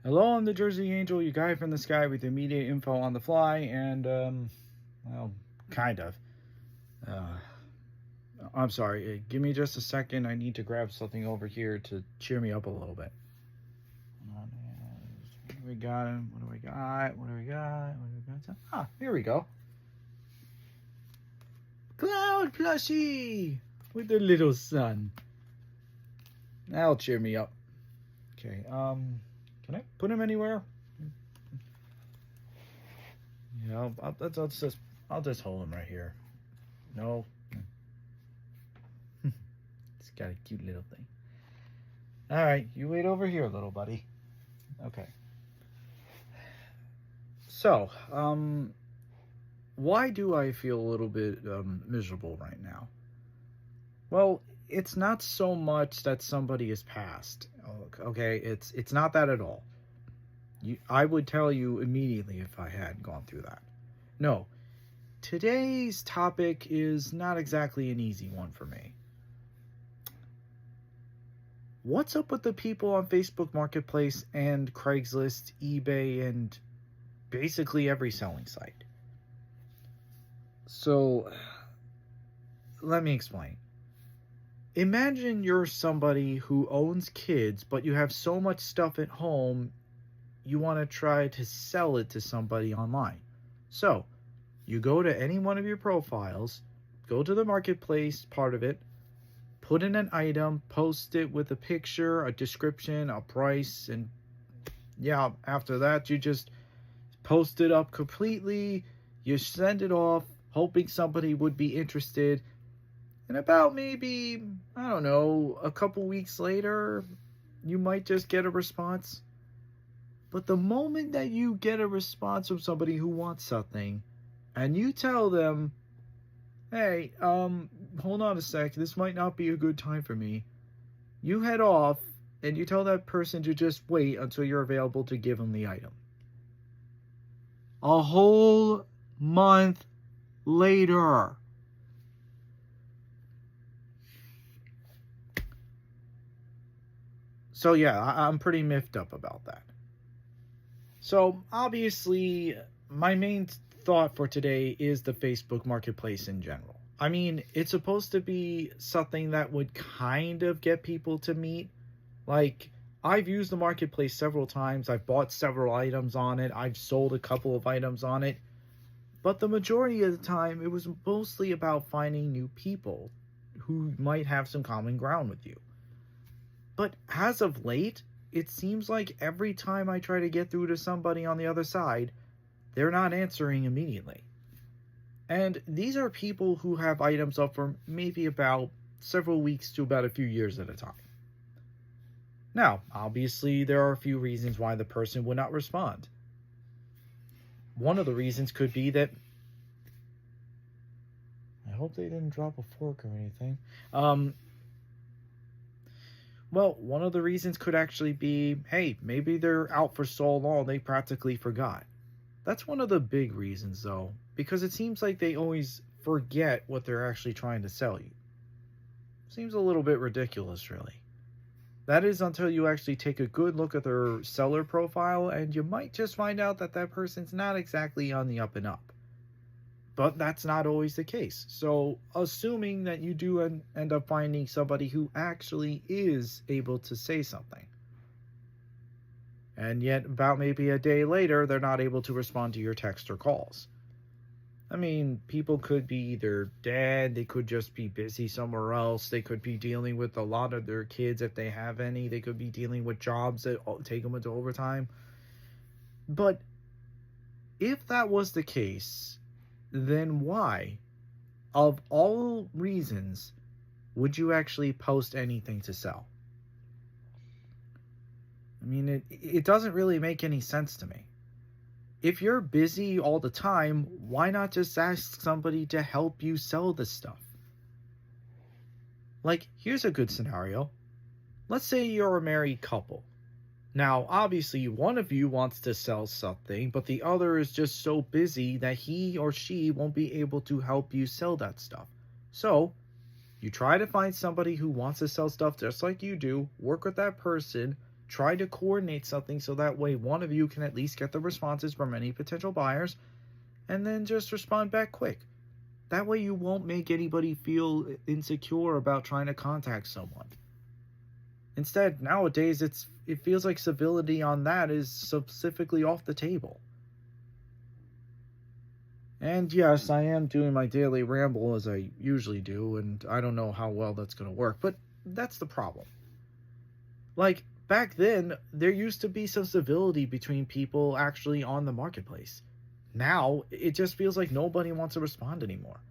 Hello, I'm the Jersey Angel, your guy from the sky with immediate info on the fly, and, well, kind of. Uh, I'm sorry, give me just a second. I need to grab something over here to cheer me up a little bit. What do we got? What do we got? What do we got? What do we got? Ah, here we go. Cloud plushie with the little sun. That'll cheer me up. Okay, can I put him anywhere? Yeah, I'll just hold him right here. No. It's got a cute little thing. All right, you wait over here, little buddy. Okay. So, why do I feel a little bit miserable right now? Well, it's not so much that somebody is passed. Okay, it's not that at all. I would tell you immediately if I had gone through that. No, today's topic is not exactly an easy one for me. What's up with the people on Facebook Marketplace and Craigslist, eBay, and basically every selling site? So, let me explain. Imagine you're somebody who owns kids, but you have so much stuff at home, you want to try to sell it to somebody online. So, you go to any one of your profiles, go to the marketplace part of it, put in an item, post it with a picture, a description, a price, and yeah, after that, you just post it up completely, you send it off, hoping somebody would be interested, and about maybe, I don't know, a couple weeks later, you might just get a response. But the moment that you get a response from somebody who wants something, and you tell them, hey, hold on a sec, this might not be a good time for me, you head off, and you tell that person to just wait until you're available to give them the item. A whole month later. So yeah, I'm pretty miffed up about that. So obviously, my main thought for today is the Facebook Marketplace in general. I mean, it's supposed to be something that would kind of get people to meet. Like, I've used the Marketplace several times. I've bought several items on it. I've sold a couple of items on it. But the majority of the time, it was mostly about finding new people who might have some common ground with you. But as of late, it seems like every time I try to get through to somebody on the other side, they're not answering immediately. And these are people who have items up for maybe about several weeks to about a few years at a time. Now, obviously, there are a few reasons why the person would not respond. One of the reasons could be that... I hope they didn't drop a fork or anything. Well, one of the reasons could actually be, hey, maybe they're out for so long they practically forgot. That's one of the big reasons, though, because it seems like they always forget what they're actually trying to sell you. Seems a little bit ridiculous, really. That is until you actually take a good look at their seller profile, and you might just find out that that person's not exactly on the up and up. But that's not always the case. So, assuming that you do end up finding somebody who actually is able to say something, and yet about maybe a day later, they're not able to respond to your text or calls. I mean, people could be either dead, they could just be busy somewhere else, they could be dealing with a lot of their kids if they have any, they could be dealing with jobs that take them into overtime. But if that was the case, then why, of all reasons, would you actually post anything to sell? I mean, it doesn't really make any sense to me. If you're busy all the time, why not just ask somebody to help you sell this stuff? Like, here's a good scenario. Let's say you're a married couple. Now, obviously, one of you wants to sell something, but the other is just so busy that he or she won't be able to help you sell that stuff. So, you try to find somebody who wants to sell stuff just like you do, work with that person, try to coordinate something so that way one of you can at least get the responses from any potential buyers and then just respond back quick. That way you won't make anybody feel insecure about trying to contact someone. Instead, nowadays it feels like civility on that is specifically off the table. And yes, I am doing my daily ramble as I usually do, and I don't know how well that's going to work, but that's the problem. Like, back then, there used to be some civility between people actually on the marketplace. Now, it just feels like nobody wants to respond anymore.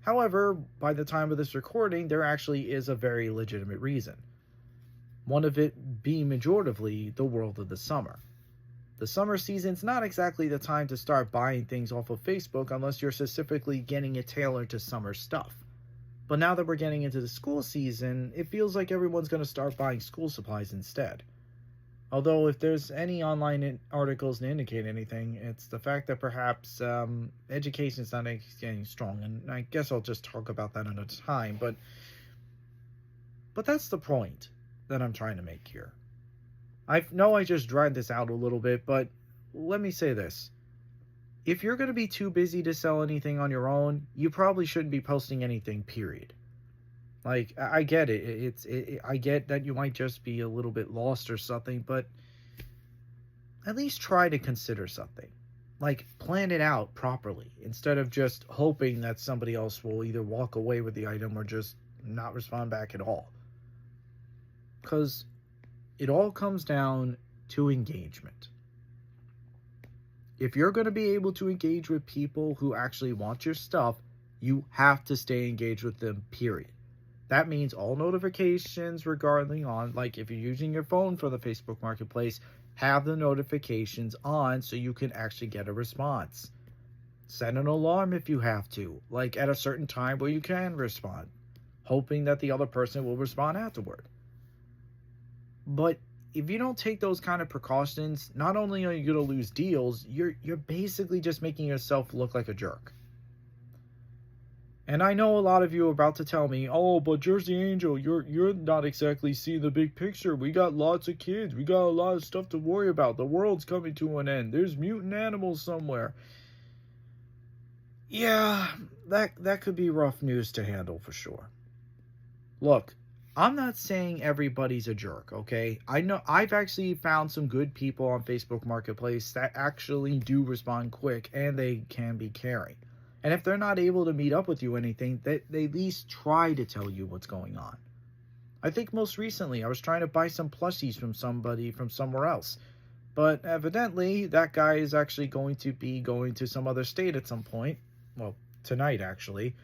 However, by the time of this recording, there actually is a very legitimate reason. One of it being majoritively the world of the summer. The summer season's not exactly the time to start buying things off of Facebook unless you're specifically getting it tailored to summer stuff. But now that we're getting into the school season, it feels like everyone's going to start buying school supplies instead. Although if there's any online articles to indicate anything, it's the fact that perhaps education's not getting strong, and I guess I'll just talk about that another time, but that's the point that I'm trying to make here. I know I just dragged this out a little bit, but let me say this. If you're going to be too busy to sell anything on your own, you probably shouldn't be posting anything, period. Like, I get it. I get that you might just be a little bit lost or something, but at least try to consider something. Like, plan it out properly instead of just hoping that somebody else will either walk away with the item or just not respond back at all. Because it all comes down to engagement. If you're going to be able to engage with people who actually want your stuff, you have to stay engaged with them, period. That means all notifications regarding on, like if you're using your phone for the Facebook Marketplace, have the notifications on so you can actually get a response. Set an alarm if you have to, like at a certain time where you can respond, hoping that the other person will respond afterward. But if you don't take those kind of precautions, not only are you going to lose deals, you're basically just making yourself look like a jerk. And I know a lot of you are about to tell me, oh, but Jersey Angel, you're not exactly seeing the big picture. We got lots of kids. We got a lot of stuff to worry about. The world's coming to an end. There's mutant animals somewhere. Yeah, that could be rough news to handle for sure. Look, I'm not saying everybody's a jerk, okay? I know I've actually found some good people on Facebook Marketplace that actually do respond quick and they can be caring. And if they're not able to meet up with you or anything, they at least try to tell you what's going on. I think most recently I was trying to buy some plushies from somebody from somewhere else. But evidently that guy is actually going to be going to some other state at some point. Well, tonight actually.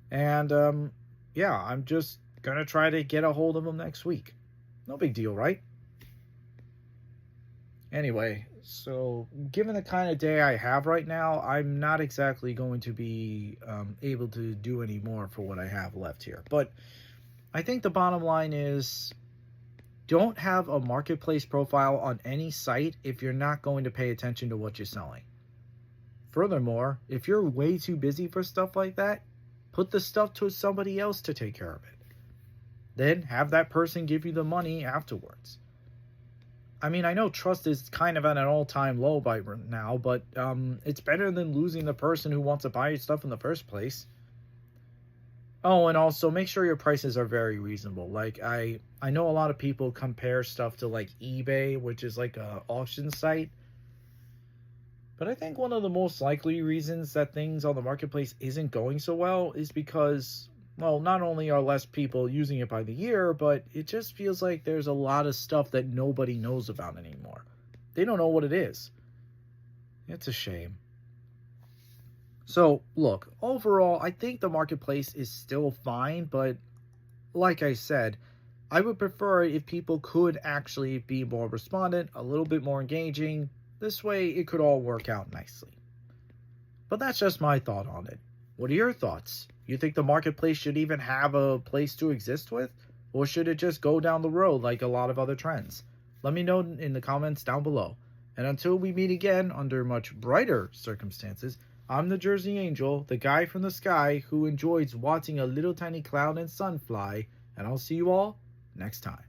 And yeah, I'm just gonna try to get a hold of him next week. No big deal, right? Anyway, so given the kind of day I have right now, I'm not exactly going to be able to do any more for what I have left here. But I think the bottom line is, don't have a marketplace profile on any site if you're not going to pay attention to what you're selling. Furthermore, if you're way too busy for stuff like that, put the stuff to somebody else to take care of it. Then have that person give you the money afterwards. I mean, I know trust is kind of at an all-time low by now, but it's better than losing the person who wants to buy your stuff in the first place. Oh, and also make sure your prices are very reasonable. Like, I know a lot of people compare stuff to like eBay, which is like a auction site. But I think one of the most likely reasons that things on the marketplace isn't going so well is because, well, not only are less people using it by the year, but it just feels like there's a lot of stuff that nobody knows about anymore. They don't know what it is. It's a shame. So, look, overall, I think the marketplace is still fine, but like I said, I would prefer if people could actually be more respondent, a little bit more engaging. This way, it could all work out nicely. But that's just my thought on it. What are your thoughts? You think the marketplace should even have a place to exist with? Or should it just go down the road like a lot of other trends? Let me know in the comments down below. And until we meet again under much brighter circumstances, I'm the Jersey Angel, the guy from the sky who enjoys watching a little tiny cloud and sun fly, and I'll see you all next time.